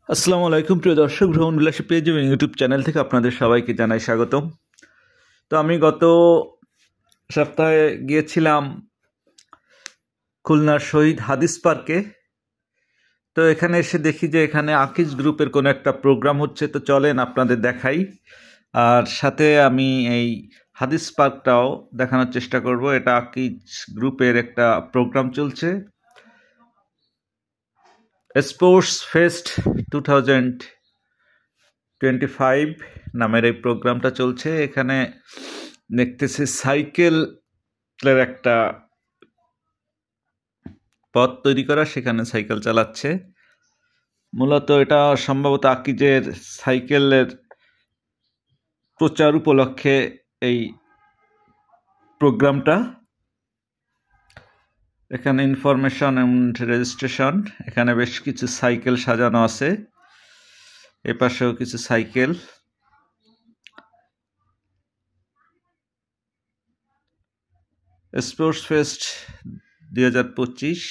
আসসালামু আলাইকুম প্রিয় দর্শক, ভ্রমণ বিলাসী পেজ এবং ইউটিউব চ্যানেল থেকে আপনাদের সবাইকে জানাই স্বাগতম। তো আমি গত সপ্তাহে গিয়েছিলাম খুলনার শহীদ হাদিস পার্কে। তো এখানে এসে দেখি যে এখানে আকিজ গ্রুপের কোনো একটা প্রোগ্রাম হচ্ছে, তো চলেন আপনাদের দেখাই। আর সাথে আমি এই হাদিস পার্কটাও দেখানোর চেষ্টা করব। এটা আকিজ গ্রুপের একটা প্রোগ্রাম চলছে, স্পোর্টস ফেস্ট 2025 নামের এই প্রোগ্রামটা চলছে। এখানে দেখতেছি সাইকেলের একটা পথ তৈরি করা, সেখানে সাইকেল চালাচ্ছে। মূলত এটা সম্ভবত আকিজের সাইকেলের প্রচার উপলক্ষে এই প্রোগ্রামটা। এখানে ইনফরমেশন এন্ড রেজিস্ট্রেশন, এখানে বেশ কিছু সাইকেল সাজানো আছে, এপাশেও কিছু সাইকেল। স্পোর্টস ফেস্ট 2025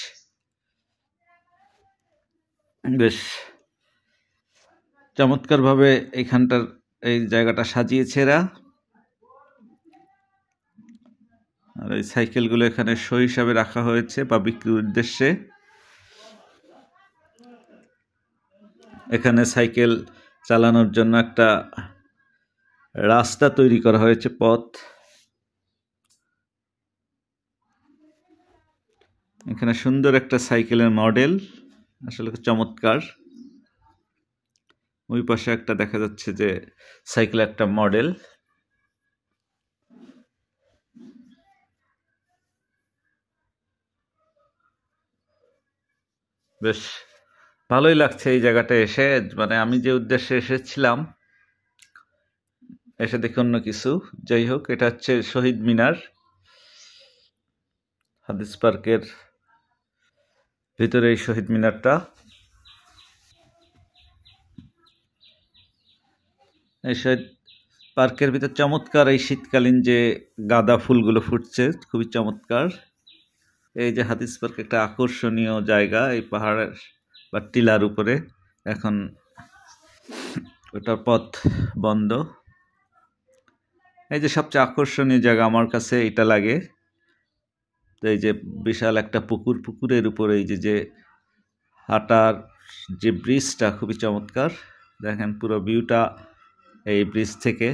বেশ চমৎকারভাবে এইখানটার এই জায়গাটা সাজিয়েছে এরা। আর এই সাইকেলগুলো এখানে শো হিসাবে রাখা হয়েছে বা বিক্রির উদ্দেশ্যে। এখানে সাইকেল চালানোর জন্য একটা রাস্তা তৈরি করা হয়েছে, পথ। এখানে সুন্দর একটা সাইকেলের মডেল, আসলে চমৎকার। ওই পাশে একটা দেখা যাচ্ছে যে সাইকেলের একটা মডেল। বেশ ভালোই লাগছে এই জায়গাটা এসে। মানে আমি যে উদ্দেশ্যে এসেছিলাম, এসে দেখি অন্য কিছু। যাই হোক, এটা হচ্ছে শহীদ মিনার, হাদিস পার্কের ভিতরে এই শহীদ মিনারটা। এই শহীদ পার্কের ভিতর চমৎকার এই শীতকালীন যে গাঁদা ফুলগুলো ফুটছে, খুবই চমৎকার। এই যে হাদিস পার্ক একটা আকর্ষণীয় জায়গা, এই পাহাড়ের বা টিলার উপরে। এখন ওটার পথ বন্ধ। এই যে সবচেয়ে আকর্ষণীয় জায়গা আমার কাছে এটা লাগে। তো এই যে বিশাল একটা পুকুর, পুকুরের উপরে এই যে হাঁটার যে ব্রিজটা খুবই চমৎকার। দেখেন পুরো ভিউটা এই ব্রিজ থেকে।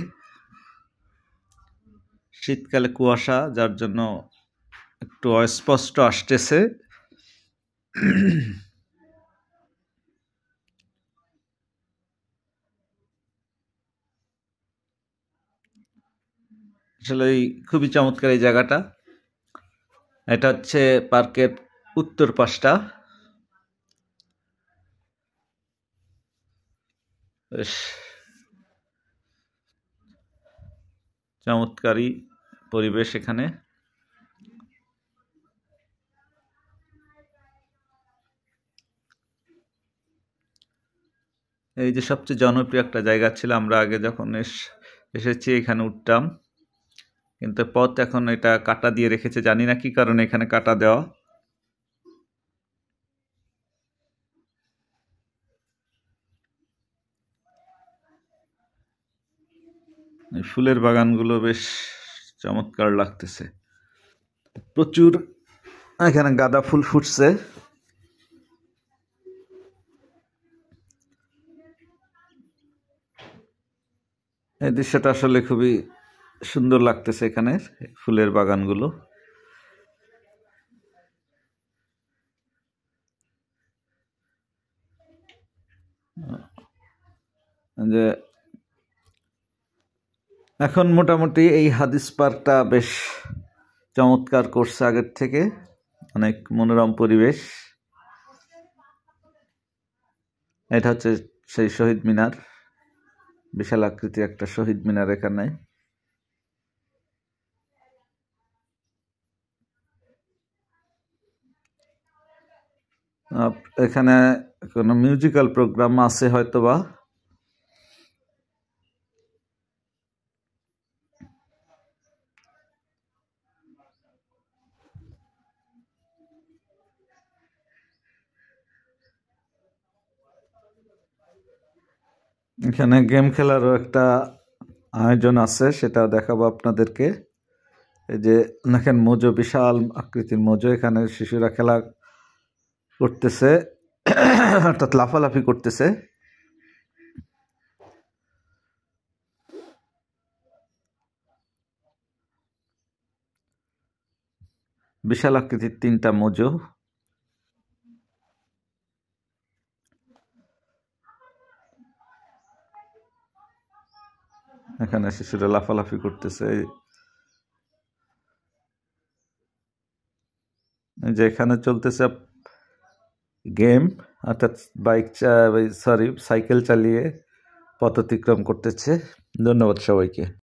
শীতকালে কুয়াশা, যার জন্য একটু অস্পষ্ট আসতেছে। আসলে খুবই চমৎকার এই জায়গাটা। এটা হচ্ছে পার্কের উত্তর পাশটা। বেশ চমৎকারী পরিবেশ এখানে। এই যে সবচেয়ে জনপ্রিয় একটা জায়গা ছিল, আমরা আগে যখন এসেছি এখানে উঠতাম, কিন্তু পথ এখন এটা কাটা দিয়ে রেখেছে, জানি না কি কারণে এখানে কাটা দেওয়া। এই ফুলের বাগানগুলো বেশ চমৎকার লাগতেছে, প্রচুর এখানে গাঁদা ফুল ফুটছে। এই দৃশ্যটা আসলে খুবই সুন্দর লাগতেছে, এখানে ফুলের বাগানগুলো। যে এখন মোটামুটি এই হাদিস পার্কটা বেশ চমৎকার করছে আগের থেকে, অনেক মনোরম পরিবেশ। এটা হচ্ছে সেই শহীদ মিনার, বিশাল আকৃতি একটা শহীদ মিনার এখানে। এখানে কোনো মিউজিক্যাল প্রোগ্রাম আছে হয়তোবা। এখানে গেম খেলারও একটা আয়োজন আছে, সেটা দেখাবো আপনাদেরকে। এই যে দেখেন মোজো, বিশাল আকৃতির মোজো, এখানে শিশুরা খেলা করতেছে অর্থাৎ লাফালাফি করতেছে। বিশাল আকৃতির 3টা মোজো। এখানে শিশুরা লাফালাফি করতেছে। যে এখানে চলতেছে গেম, অর্থাৎ সাইকেল চালিয়ে পথ অতিক্রম করতেছে। ধন্যবাদ সবাইকে।